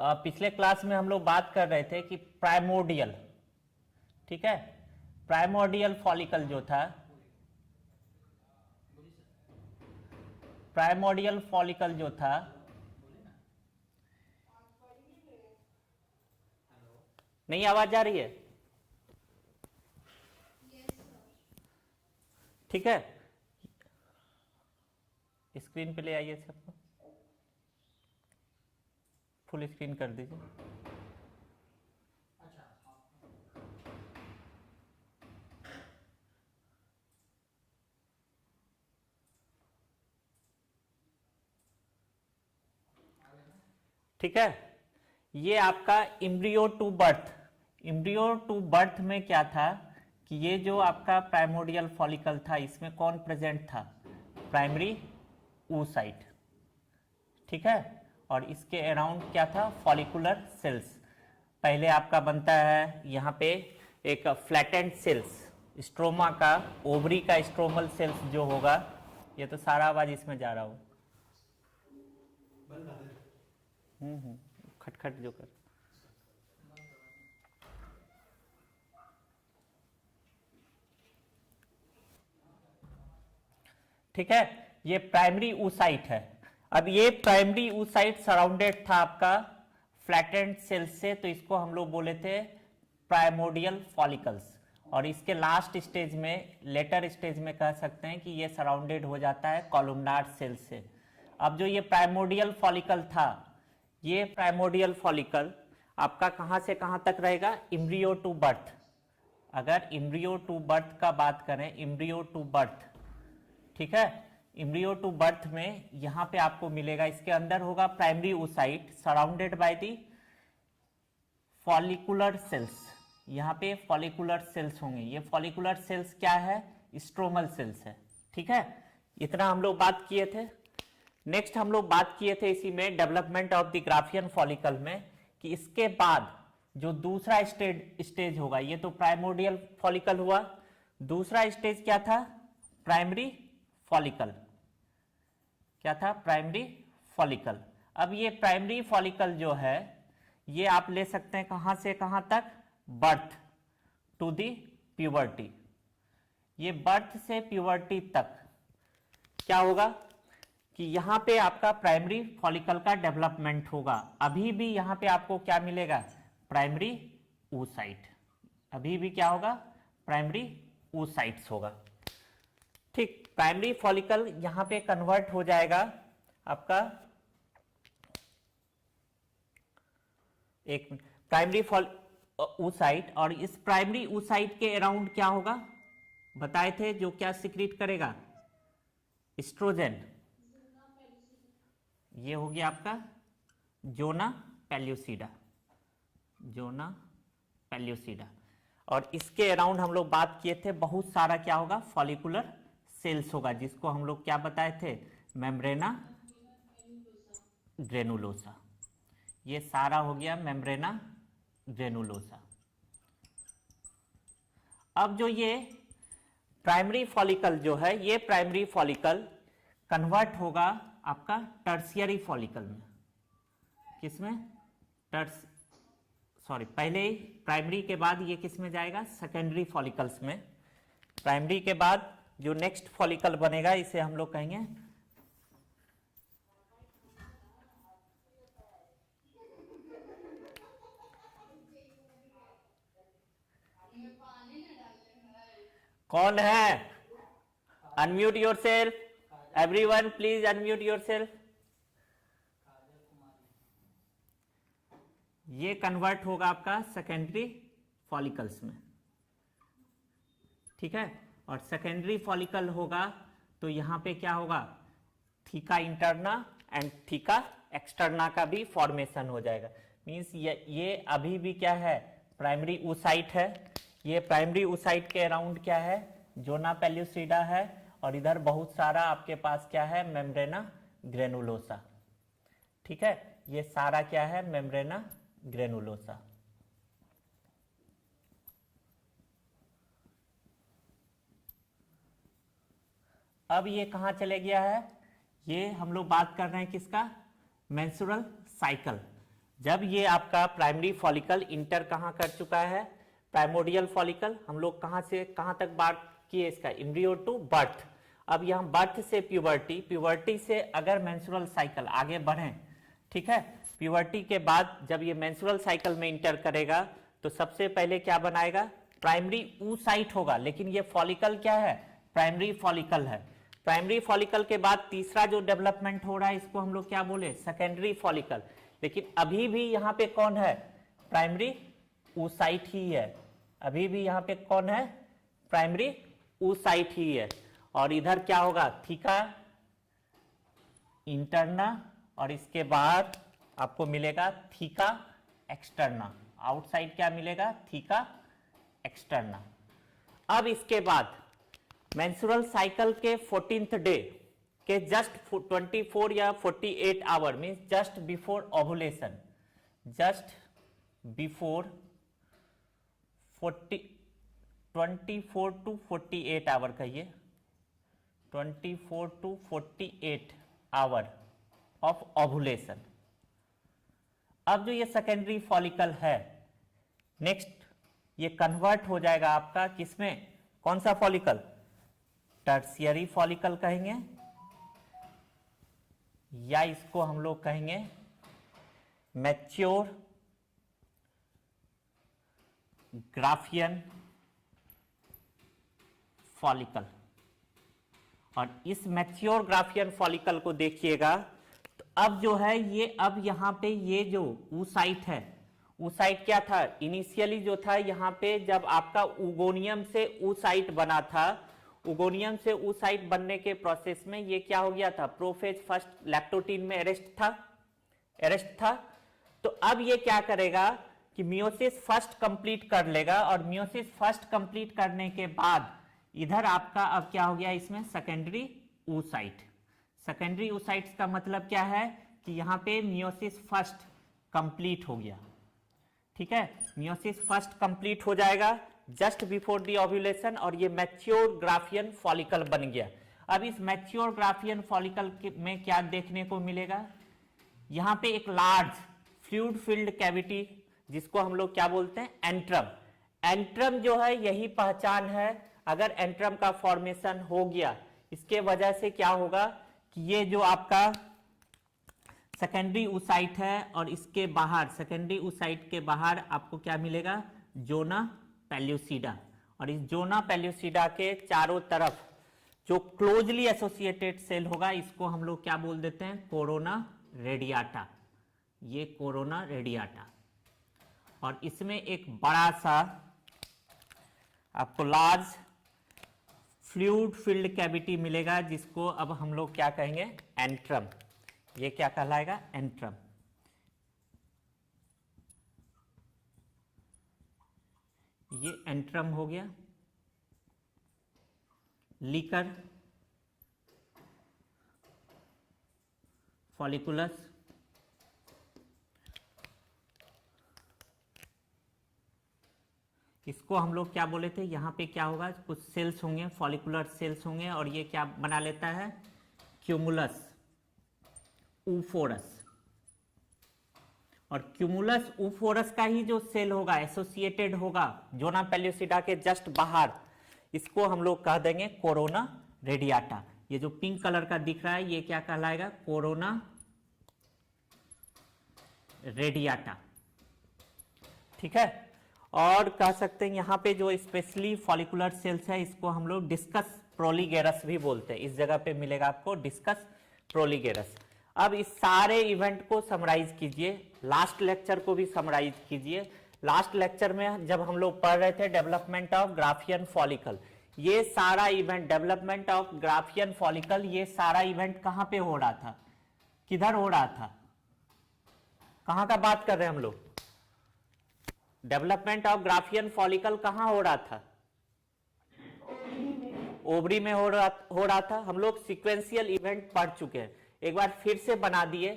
पिछले क्लास में हम लोग बात कर रहे थे कि प्राइमोर्डियल, ठीक है, प्राइमोर्डियल फॉलिकल जो था, प्राइमोर्डियल फॉलिकल जो था, नहीं आवाज आ रही है? ठीक है, स्क्रीन पे ले आइए सबको, फुल स्क्रीन कर दीजिए। ठीक है, ये आपका embryo to birth, embryo to birth में क्या था कि ये जो आपका प्राइमोर्डियल फॉलिकल था इसमें कौन प्रेजेंट था? प्राइमरी oocyte, ठीक है, और इसके अराउंड क्या था? Follicular cells. पहले आपका बनता है यहाँ पे एक फ्लैटेंड सेल्स, स्ट्रोमा का, ओवरी का स्ट्रोमल सेल्स जो होगा, ये तो सारा आवाज इसमें जा रहा हो, खटखट जो कर, ठीक है, ये प्राइमरी oocyte है। अब ये प्राइमरी oocyte सराउंडेड था आपका फ्लैटेंड सेल से, तो इसको हम लोग बोले थे प्राइमोर्डियल फॉलिकल्स। और इसके लास्ट स्टेज में, लेटर स्टेज में कह सकते हैं कि ये सराउंडेड हो जाता है कॉलमनार सेल से। अब जो ये प्राइमोर्डियल फॉलिकल था, ये प्राइमोर्डियल फॉलिकल आपका कहां से कहां तक रहेगा? Embryo to birth. अगर इम्ब्रियो टू बर्थ का बात करें, इम्ब्रियो टू बर्थ, ठीक है, इम्ब्रियो टू बर्थ में यहां पे आपको मिलेगा, इसके अंदर होगा primary oocyte surrounded by the follicular cells. यहां पे फॉलिकुलर सेल्स होंगे, ये फॉलिकुलर सेल्स क्या है? स्ट्रोमल सेल्स है, ठीक है। इतना हम लोग बात किए थे। नेक्स्ट हम लोग बात किए थे इसी में development of the Graafian follicle में, कि इसके बाद जो दूसरा स्टेज होगा, ये तो प्राइमोर्डियल फॉलिकल हुआ, दूसरा स्टेज क्या था? Primary follicle. क्या था? Primary follicle. अब ये प्राइमरी फॉलिकल जो है, ये आप ले सकते हैं कहां से कहां तक? Birth to the puberty. ये बर्थ से प्यूबर्टी तक क्या होगा कि यहां पे आपका प्राइमरी फॉलिकल का डेवलपमेंट होगा। अभी भी यहां पे आपको क्या मिलेगा? Primary oocyte। अभी भी क्या होगा? प्राइमरी oocytes होगा, ठीक। प्राइमरी फॉलिकल यहां पे कन्वर्ट हो जाएगा आपका, एक प्राइमरी oocyte, और इस प्राइमरी oocyte के अराउंड क्या होगा? बताए थे, जो क्या सिक्रीट करेगा? एस्ट्रोजन। ये हो गया आपका जोना पेल्यूसिडा, जोना पेल्यूसिडा। और इसके अराउंड हम लोग बात किए थे, बहुत सारा क्या होगा? फॉलिकुलर सेल्स होगा, जिसको हम लोग क्या बताए थे? मेम्ब्रेना ग्रेनुलोसा। ये सारा हो गया मेम्ब्रेना ग्रेनुलोसा। अब जो ये प्राइमरी फॉलिकल जो है, ये प्राइमरी फॉलिकल कन्वर्ट होगा आपका टर्शियरी फॉलिकल में। किसमें? पहले प्राइमरी के बाद ये किस में जाएगा? सेकेंडरी फॉलिकल्स में। प्राइमरी के बाद जो नेक्स्ट फॉलिकल बनेगा, इसे हम लोग कहेंगे कौन है? Unmute your self, everyone please unmute your self. ये कन्वर्ट होगा आपका सेकेंडरी फॉलिकल्स में, ठीक है। और सेकेंडरी फॉलिकल होगा तो यहां पे क्या होगा? Theca interna and theca externa का भी फॉर्मेशन हो जाएगा। मींस ये अभी भी क्या है? प्राइमरी oocyte है। ये प्राइमरी oocyte के अराउंड क्या है? जोना पेल्यूसिडा है, और इधर बहुत सारा आपके पास क्या है? मेम्ब्रेना ग्रेनुलोसा, ठीक है। ये सारा क्या है? मेम्ब्रेना ग्रेनुलोसा। अब ये कहां चले गया है? ये हम लोग बात कर रहे हैं किसका? Menstrual cycle. जब ये आपका प्राइमरी फॉलिकल इंटर कहाँ कर चुका है, प्राइमोडियल फॉलिकल, हम लोग कहाँ से कहाँ तक बात किए इसका, एम्ब्रियो टू बर्थ। अब यहाँ बर्थ से प्यूबर्टी, प्यूबर्टी से अगर मेंस्ट्रुअल साइकिल आगे बढ़े, ठीक है, प्यूबर्टी के बाद जब ये मेंस्ट्रुअल साइकिल में इंटर करेगा तो सबसे पहले क्या बनाएगा, प्राइमरी oocyte होगा, लेकिन ये फॉलिकल क्या है, प्राइमरी फॉलिकल है। प्राइमरी फॉलिकल के बाद तीसरा जो डेवलपमेंट हो रहा है इसको हम लोग क्या बोले, सेकेंडरी फॉलिकल। लेकिन अभी भी यहाँ पे कौन है, प्राइमरी oocyte ही है, अभी भी यहाँ पे कौन है, प्राइमरी oocyte ही है। और इधर क्या होगा, थीका इंटरना, और इसके बाद आपको मिलेगा थीका एक्सटर्ना, आउटसाइड क्या मिलेगा, थीका एक्सटर्ना। अब इसके बाद मेंस्ट्रुअल साइकिल के 14th डे के जस्ट 24 या 48 hour means just before ovulation, just before 24 to 48 hour कहिए, 24 टू 48 आवर ऑफ ओवुलेशन। अब जो ये सेकेंडरी फॉलिकल है, नेक्स्ट ये कन्वर्ट हो जाएगा आपका किसमें, कौन सा फॉलिकल, टर्शियरी फॉलिकल कहेंगे, या इसको हम लोग कहेंगे मैच्योर ग्राफियन फॉलिकल। और इस मैच्योर ग्राफियन फॉलिकल को देखिएगा तो अब जो है ये, अब यहां पे ये जो oocyte है, oocyte क्या था, इनिशियली जो था यहाँ पे जब आपका उगोनियम से oocyte बना था, उगोनियम से oocyte बनने के प्रोसेस में ये क्या हो गया था, प्रोफेज फर्स्ट लैक्टोटीन में अरेस्ट था। तो अब ये क्या करेगा कि मियोसिस फर्स्ट कंप्लीट कर लेगा, और मियोसिस फर्स्ट कंप्लीट करने के बाद इधर आपका अब क्या हो गया, इसमें सेकेंडरी oocyte। सेकेंडरी oocytes का मतलब क्या है कि यहाँ पे मियोसिस फर्स्ट कंप्लीट हो गया, ठीक है, मियोसिस फर्स्ट कंप्लीट हो जाएगा जस्ट बिफोर दी ओव्यूलेशन, और ये मैच्योर ग्राफियन फॉलिकल बन गया। अब इस मैच्योर ग्राफियन फॉलिकल में क्या देखने को मिलेगा, यहाँ पे एक लार्ज फ्लूइड फिल्ड कैविटी, जिसको हम लोग क्या बोलते हैं, एंट्रम। एंट्रम जो है यही पहचान है, अगर एंट्रम का फॉर्मेशन हो गया, इसके वजह से क्या होगा कि ये जो आपका सेकेंडरी oocyte है, और इसके बाहर सेकेंडरी oocyte के बाहर आपको क्या मिलेगा, जोना पेल्यूसिडा, और इस जोना पेल्यूसिडा के चारों तरफ जो क्लोजली एसोसिएटेड सेल होगा इसको हम लोग क्या बोल देते हैं, कोरोना रेडियाटा, ये कोरोना रेडियाटा। और इसमें एक बड़ा सा आपको लार्ज फ्लूइड फिल्ड कैविटी मिलेगा, जिसको अब हम लोग क्या कहेंगे, एंट्रम। ये क्या कहलाएगा, एंट्रम। ये एंट्रम हो गया। लीकर फॉलिकुलस, इसको हम लोग क्या बोले थे, यहाँ पे क्या होगा, कुछ सेल्स होंगे, फॉलिकुलर सेल्स होंगे, और ये क्या बना लेता है, क्यूमुलस ऊफोरस। और क्यूमुलस ऊफोरस का ही जो सेल होगा, एसोसिएटेड होगा जोना पेल्यूसिडा के जस्ट बाहर, इसको हम लोग कह देंगे कोरोना रेडियाटा। ये जो पिंक कलर का दिख रहा है ये क्या कहलाएगा, कोरोना रेडियाटा, ठीक है। और कह सकते हैं यहाँ पे जो स्पेशली फॉलिकुलर सेल्स है इसको हम लोग डिस्कस प्रोलीगेरस भी बोलते हैं। इस जगह पे मिलेगा आपको डिस्कस प्रोलीगेरस। अब इस सारे इवेंट को समराइज कीजिए, लास्ट लेक्चर को भी समराइज कीजिए। लास्ट लेक्चर में जब हम लोग पढ़ रहे थे डेवलपमेंट ऑफ ग्राफियन फॉलिकल, ये सारा event development of Graafian follicle, ये सारा इवेंट कहाँ पे हो रहा था, किधर हो रहा था, कहाँ का बात कर रहे हैं हम लोग, डेवलपमेंट ऑफ ग्राफियन फॉलिकल कहाँ हो रहा था, ओवरी में हो रहा था। हम लोग सीक्वेंशियल इवेंट पढ़ चुके हैं, एक बार फिर से बना दिए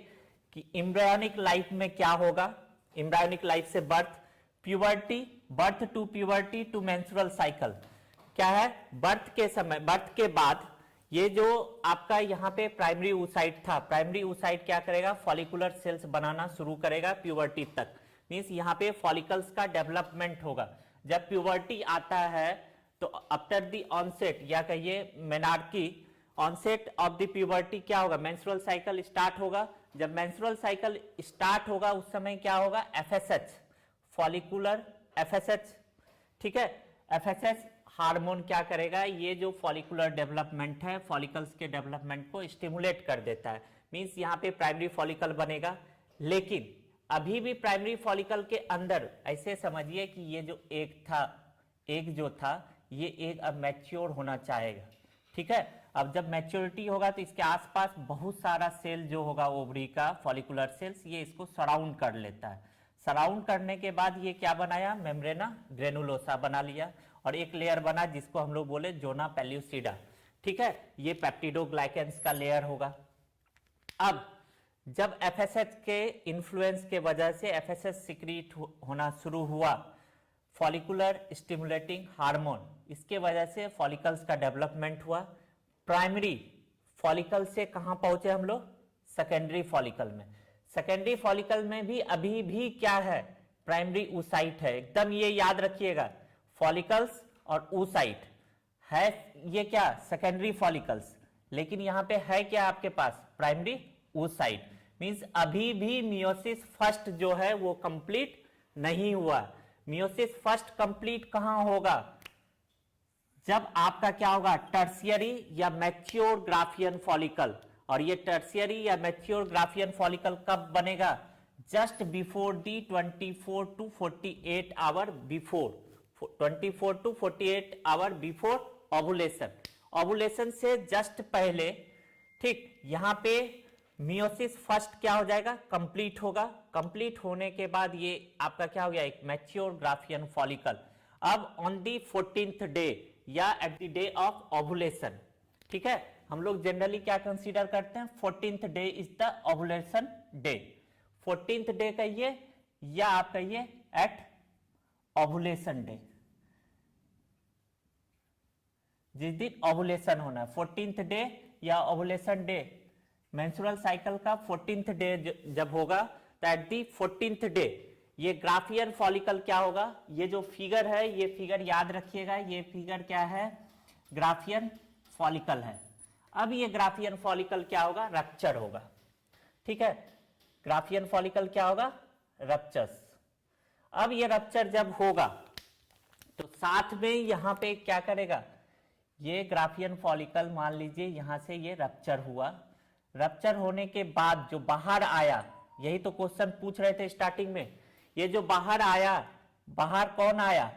कि एम्ब्रायोनिक लाइफ में क्या होगा, एम्ब्रायोनिक लाइफ से birth, puberty, birth to puberty to menstrual cycle क्या है, बर्थ के समय, बर्थ के बाद ये जो आपका यहाँ पे प्राइमरी oocyte था, प्राइमरी oocyte क्या करेगा, फॉलिकुलर सेल्स बनाना शुरू करेगा प्यूबर्टी तक। मींस यहाँ पे फॉलिकल्स का डेवलपमेंट होगा। जब प्यूबर्टी आता है तो आफ्टर द ऑनसेट या कहिए menarche, onset of the puberty क्या होगा, मेंस्ट्रुअल साइकिल स्टार्ट होगा। जब मेंस्ट्रुअल साइकिल स्टार्ट होगा उस समय क्या होगा, एफएसएच, फॉलिकुलर एफएसएच, ठीक है। एफएसएच हार्मोन क्या करेगा, ये जो फॉलिकुलर डेवलपमेंट है, फॉलिकल्स के डेवलपमेंट को स्टिमुलेट कर देता है। मींस यहाँ पे प्राइमरी फॉलिकल बनेगा। लेकिन अभी भी प्राइमरी फॉलिकल के अंदर ऐसे समझिए कि ये जो एग था, एग जो था, ये एग अब मैच्योर होना चाहेगा, ठीक है। अब जब मैच्योरिटी होगा तो इसके आसपास बहुत सारा सेल जो होगा ओवरी का, फॉलिकुलर सेल्स, ये इसको सराउंड कर लेता है। सराउंड करने के बाद ये क्या बनाया, मेम्ब्रेना ग्रेनुलोसा बना लिया और एक लेयर बना जिसको हम लोग बोले जोना पेल्यूसिडा, ठीक है। ये पेप्टिडोग्लाइकेंस का लेयर होगा। अब जब एफएसएच के इन्फ्लुएंस के वजह से एफएसएच सिक्रीट होना शुरू हुआ, फॉलिकुलर स्टिमुलेटिंग हार्मोन, इसके वजह से फॉलिकल्स का डेवलपमेंट हुआ। प्राइमरी फॉलिकल से कहां पहुंचे हम लोग, सेकेंडरी फॉलिकल में। सेकेंडरी फॉलिकल में भी अभी भी क्या है, प्राइमरी oocyte है। एकदम ये याद रखिएगा, फॉलिकल्स और oocyte है, ये क्या सेकेंडरी फॉलिकल्स, लेकिन यहां पे है क्या आपके पास, प्राइमरी oocyte। मींस अभी भी मियोसिस फर्स्ट जो है वो कंप्लीट नहीं हुआ। मियोसिस फर्स्ट कंप्लीट कहां होगा, जब आपका क्या होगा, टर्शियरी या मैच्योर ग्राफियन फॉलिकल। और ये टर्शियरी या मैच्योर ग्राफियन फॉलिकल कब बनेगा, just before the 24 to 48 hour before, 24 to 48 hour before ovulation. Ovulation से जस्ट पहले, ठीक, यहां पे मियोसिस फर्स्ट क्या हो जाएगा, कंप्लीट होगा। कंप्लीट होने के बाद ये आपका क्या हो गया, एक मैच्योर ग्राफियन फॉलिकल। अब ऑन दी 14th डे या at the day of ovulation, ठीक है, हम लोग जनरली क्या कंसीडर करते हैं, 14th day is the ovulation day. 14th day कहिए या आप कहिए एट ओवुलेशन डे, जिस दिन ओवुलेशन होना है, 14th डे या ओवुलेशन डे। मेंस्ट्रुअल साइकिल का 14th डे जब होगा तो एट दी 14th डे ये ग्राफियन फॉलिकल क्या होगा, ये जो फिगर है, ये फिगर याद रखिएगा, ये फिगर क्या है, ग्राफियन फॉलिकल है। अब ये ग्राफियन फॉलिकल क्या होगा, रप्चर होगा, ठीक है। ग्राफियन फॉलिकल क्या होगा, रप्चर्स। अब ये रप्चर जब होगा तो साथ में यहां पे क्या करेगा, ये ग्राफियन फॉलिकल मान लीजिए यहां से ये रप्चर हुआ। रप्चर होने के बाद जो बाहर आया, यही तो क्वेश्चन पूछ रहे थे स्टार्टिंग में, ये जो बाहर आया, बाहर कौन आया,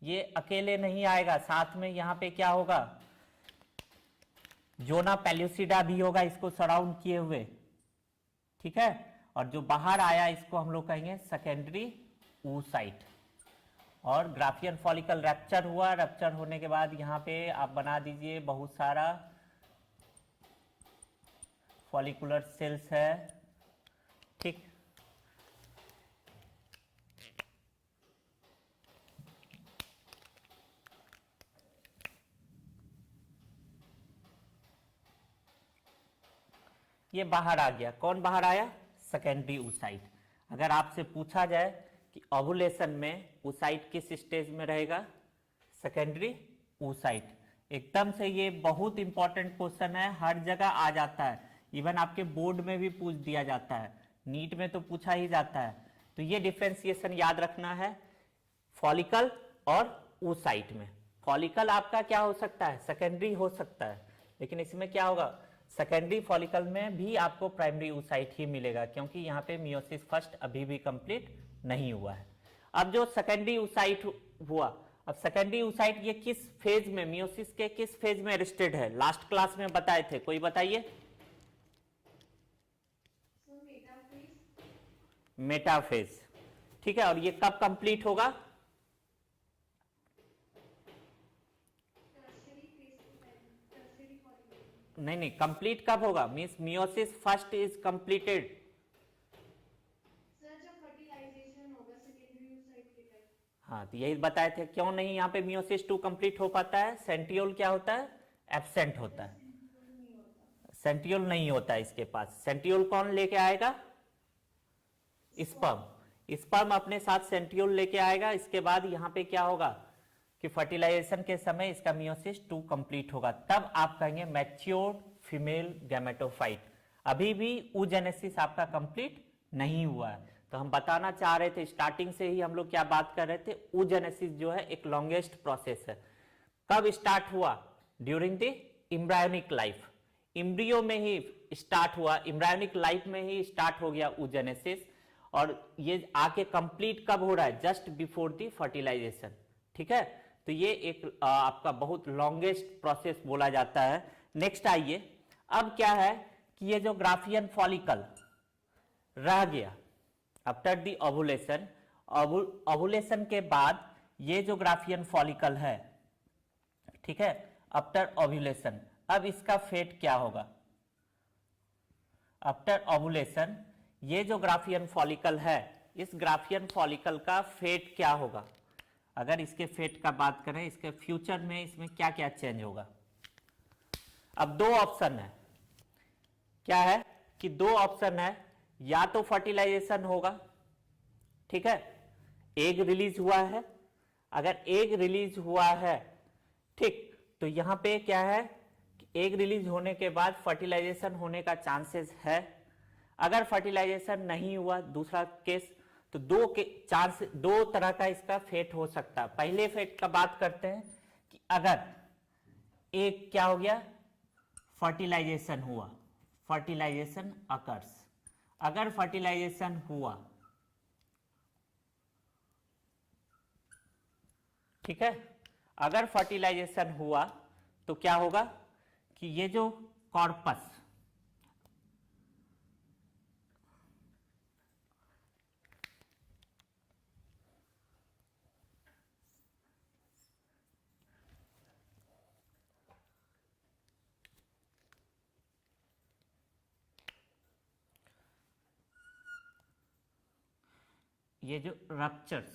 ये अकेले नहीं आएगा, साथ में यहां पे क्या होगा, जोना पेल्यूसिडा भी होगा इसको सराउंड किए हुए, ठीक है। और जो बाहर आया इसको हम लोग कहेंगे सेकेंडरी oocyte। और ग्राफियन फॉलिकल रप्चर हुआ, रप्चर होने के बाद यहां पे आप बना दीजिए बहुत सारा फॉलिकुलर सेल्स है, ठीक। ये बाहर आ गया, कौन बाहर आया, सेकेंडरी oocyte। अगर आपसे पूछा जाए कि ओवुलेशन में oocyte किस स्टेज में रहेगा, सेकेंडरी oocyte। एकदम से ये बहुत इंपॉर्टेंट क्वेश्चन है, हर जगह आ जाता है, इवन आपके बोर्ड में भी पूछ दिया जाता है, नीट में तो पूछा ही जाता है। तो ये डिफरेंशिएशन याद रखना है फॉलिकल और oocyte में। फॉलिकल आपका क्या हो सकता है, सेकेंडरी हो सकता है, लेकिन इसमें क्या होगा, सेकेंडरी फॉलिकल में भी आपको प्राइमरी oocyte ही मिलेगा, क्योंकि यहाँ पे मियोसिस फर्स्ट अभी भी कंप्लीट नहीं हुआ है। अब जो सेकेंडरी oocyte हुआ, अब सेकेंडरी oocyte ये किस फेज में, मियोसिस के किस फेज में अरेस्टेड है, लास्ट क्लास में बताए थे, कोई बताइए, मेटाफेज, ठीक है। और ये कब कंप्लीट होगा, नहीं, कंप्लीट कब होगा, means meiosis first is completed, हाँ, तो यही बताए थे। क्यों नहीं यहाँ पे मियोसिस 2 कंप्लीट हो पाता है, सेंट्रियोल क्या होता है, एब्सेंट होता है, सेंट्रियोल नहीं होता है इसके पास। सेंट्रियोल कौन लेके आएगा? स्पर्म। स्पर्म अपने साथ सेंट्रियोल लेके आएगा। इसके बाद यहाँ पे क्या होगा कि फर्टिलाइजेशन के समय इसका मियोसिस 2 कंप्लीट होगा, तब आप कहेंगे मैच्योर्ड फीमेल गैमेटोफाइट। अभी भी oogenesis आपका कंप्लीट नहीं हुआ है। तो हम बताना चाह रहे थे, स्टार्टिंग से ही हम लोग क्या बात कर रहे थे, oogenesis जो है एक लॉन्गेस्ट प्रोसेस है। कब स्टार्ट हुआ? During the embryonic life. Embryo में ही स्टार्ट हुआ, एम्ब्रायोनिक लाइफ में ही स्टार्ट हो गया oogenesis, और ये आके कंप्लीट कब हो रहा है? Just before the fertilization. ठीक है, तो ये एक आपका बहुत लॉन्गेस्ट प्रोसेस बोला जाता है। नेक्स्ट आइए, अब क्या है कि ये जो ग्राफियन फॉलिकल रह गया आफ्टर द ओवुलेशन, ओवुलेशन के बाद ये जो ग्राफियन फॉलिकल है, ठीक है, आफ्टर ओवुलेशन, अब इसका फेट क्या होगा? आफ्टर ओवुलेशन ये जो ग्राफियन फॉलिकल है, इस ग्राफियन फॉलिकल का फेट क्या होगा? अगर इसके फेट का बात करें, इसके फ्यूचर में इसमें क्या क्या चेंज होगा? अब दो ऑप्शन है। क्या है कि दो ऑप्शन है, या तो फर्टिलाइजेशन होगा, ठीक है, एग रिलीज हुआ है। अगर एग रिलीज हुआ है, ठीक, तो यहां पे क्या है कि एग रिलीज होने के बाद फर्टिलाइजेशन होने का चांसेस है। अगर फर्टिलाइजेशन नहीं हुआ, दूसरा केस, तो दो तरह का इसका फेट हो सकता है। पहले फेट का बात करते हैं कि अगर एक क्या हो गया, फर्टिलाइजेशन हुआ, फर्टिलाइजेशन अकर्स। अगर फर्टिलाइजेशन हुआ, ठीक है, अगर फर्टिलाइजेशन हुआ तो क्या होगा कि ये जो कॉर्पस, ये जो रप्चर्स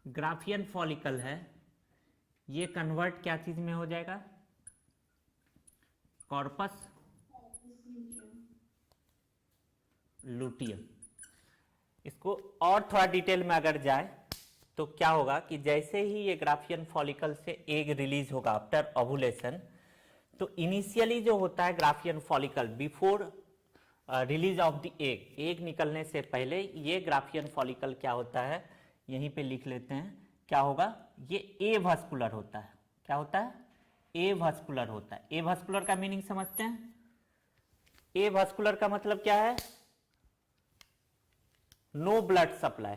ग्राफियन फॉलिकल है, ये कन्वर्ट क्या चीज में हो जाएगा? Corpus luteum. इसको और थोड़ा डिटेल में अगर जाए तो क्या होगा कि जैसे ही ये ग्राफियन फॉलिकल से एग रिलीज होगा आफ्टर ओवुलेशन, तो इनिशियली जो होता है Graafian follicle before release of the egg, egg निकलने से पहले ये ग्राफियन फॉलिकल क्या होता है, यहीं पे लिख लेते हैं, क्या होगा, ये एवास्कुलर होता है। क्या होता है? एवास्कुलर होता है। एवास्कुलर का मीनिंग समझते हैं? एवास्कुलर का मतलब क्या है? No blood supply.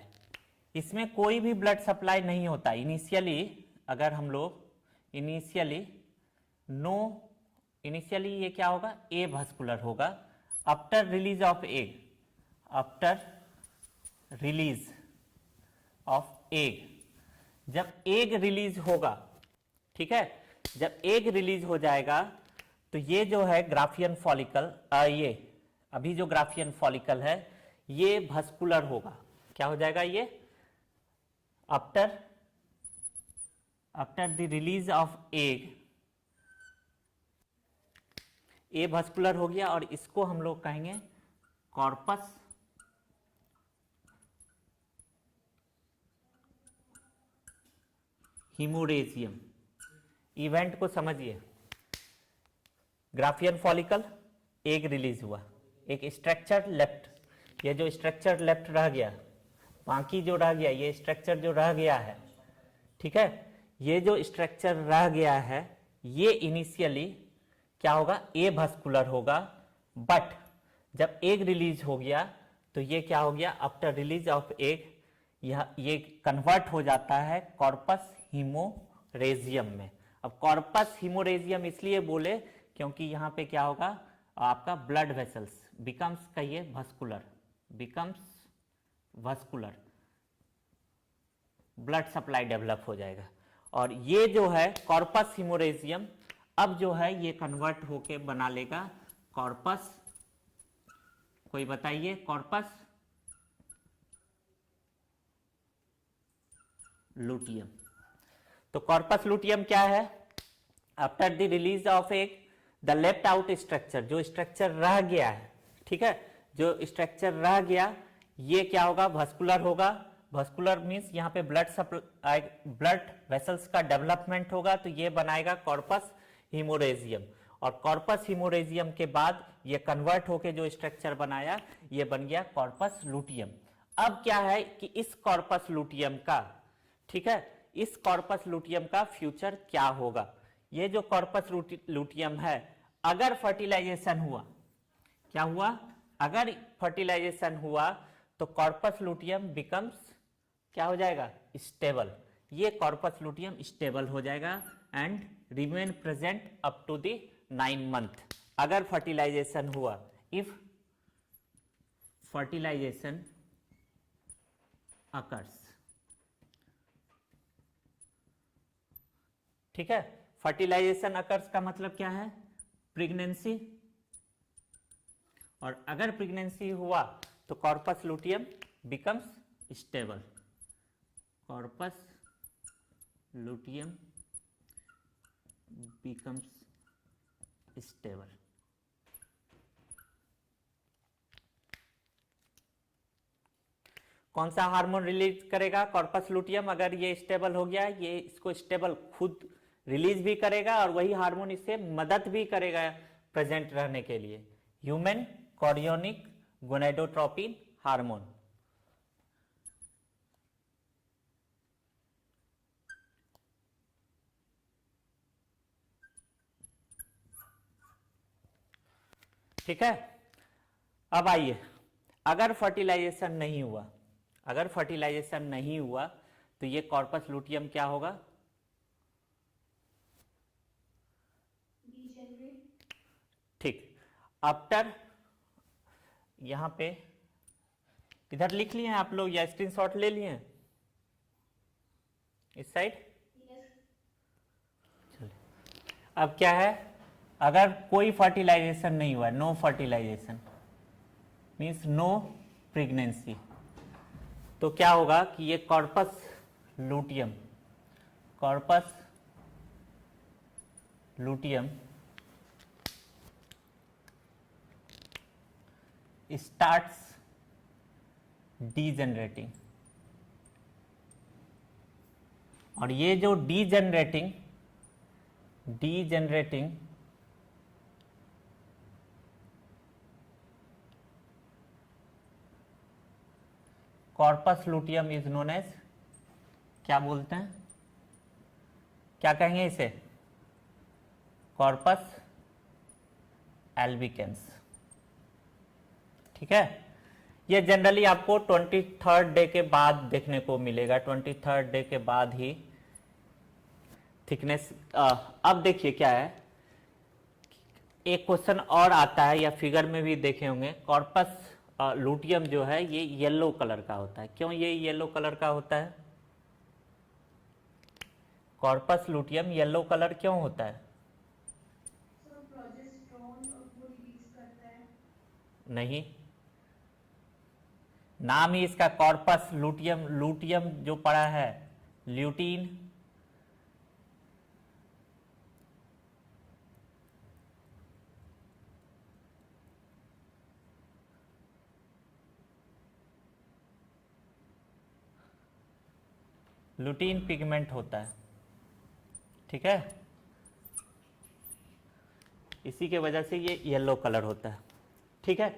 इसमें कोई भी ब्लड सप्लाई नहीं होता इनिशियली। अगर हम लोग इनिशियली ये क्या होगा? एवास्कुलर होगा। After release of egg, after release of egg, जब एग रिलीज होगा, ठीक है, जब एग रिलीज हो जाएगा तो ये जो है ग्राफियन फॉलिकल, ये अभी जो ग्राफियन फॉलिकल है ये भस्कुलर होगा। क्या हो जाएगा? ये after the release of egg A vascular हो गया, और इसको हम लोग कहेंगे कॉर्पस हिमोरेजियम। इवेंट को समझिए, ग्राफियन फॉलिकल, एग रिलीज हुआ, एक स्ट्रक्चर लेफ्ट, ये जो स्ट्रक्चर लेफ्ट रह गया, बाकी जो रह गया, ये स्ट्रक्चर जो रह गया है, ठीक है, ये जो स्ट्रक्चर रह गया है, ये इनिशियली क्या होगा? ए भस्कुलर होगा। बट जब एग रिलीज हो गया तो ये क्या हो गया? आफ्टर रिलीज ऑफ एग ये कन्वर्ट हो जाता है कॉर्पस हिमोरेजियम में। अब कॉर्पस हिमोरेजियम इसलिए बोले क्योंकि यहां पे क्या होगा, आपका ब्लड वेसल्स बिकम्स, कहिए vascular, becomes vascular, blood supply develop हो जाएगा। और ये जो है कॉर्पस हिमोरेजियम, अब जो है ये कन्वर्ट होके बना लेगा कॉर्पस, कोई बताइए, कॉर्पस लुटियम। तो कॉर्पस लुटियम क्या है? After the release of egg, the left out structure, जो स्ट्रक्चर रह गया है, ठीक है, जो स्ट्रक्चर रह गया ये क्या होगा, वस्कुलर होगा। वस्कुलर मीन्स यहाँ पे ब्लड सप्लाई, ब्लड वेसल्स का डेवलपमेंट होगा, तो ये बनाएगा कॉर्पस हिमोरेजियम, और कॉर्पस हिमोरेजियम के बाद ये कन्वर्ट होके जो स्ट्रक्चर बनाया ये बन गया कॉर्पस लुटियम। अब क्या है कि इस कॉर्पस लुटियम का, ठीक है, इस कॉर्पस लुटियम का फ्यूचर क्या होगा। ये जो कॉर्पस लुटियम है, अगर फर्टिलाइजेशन हुआ, क्या हुआ, अगर फर्टिलाइजेशन हुआ तो कॉर्पस लुटियम बिकम्स क्या हो जाएगा, स्टेबल। ये कॉर्पस लुटियम स्टेबल हो जाएगा and remain present up to the 9 month अगर फर्टिलाइजेशन हुआ। इफ फर्टिलाइजेशन अकर्स, ठीक है, फर्टिलाइजेशन अकर्स का मतलब क्या है, प्रेगनेंसी, और अगर प्रेगनेंसी हुआ तो corpus luteum becomes stable, corpus luteum becomes stable. कौन सा हार्मोन रिलीज करेगा कॉर्पस लुटियम, अगर ये स्टेबल हो गया, ये इसको स्टेबल खुद रिलीज भी करेगा और वही हार्मोन इसे मदद भी करेगा प्रेजेंट रहने के लिए, ह्यूमन कॉरियोनिक गोनेडोट्रोपिन हार्मोन। ठीक है, अब आइए, अगर फर्टिलाइजेशन नहीं हुआ, अगर फर्टिलाइजेशन नहीं हुआ तो ये कॉर्पस लुटियम क्या होगा, ठीक। आफ्टर, यहां पे इधर लिख लिए हैं आप लोग या स्क्रीनशॉट ले लिए हैं इस साइड, चलिए। अब क्या है, अगर कोई फर्टिलाइजेशन नहीं हुआ, no fertilisation means no pregnancy, तो क्या होगा कि ये corpus luteum, corpus luteum starts degenerating, और ये जो degenerating corpus luteum is known as, क्या बोलते हैं, क्या कहेंगे इसे, कॉर्पस एल्बिकेंस, ठीक है। ये जनरली आपको 23rd डे के बाद देखने को मिलेगा, 23rd डे के बाद ही थिकनेस। अब देखिए क्या है, एक क्वेश्चन और आता है या फिगर में भी देखे होंगे, कॉर्पस लुटियम जो है ये येलो कलर का होता है। क्यों ये येलो कलर का होता है, कॉर्पस लुटियम येलो कलर क्यों होता है, नहीं, नाम ही इसका कॉर्पस लुटियम, लुटियम जो पड़ा है ल्यूटीन, लुटीन पिगमेंट होता है, ठीक है, इसी के वजह से ये येलो कलर होता है, ठीक है।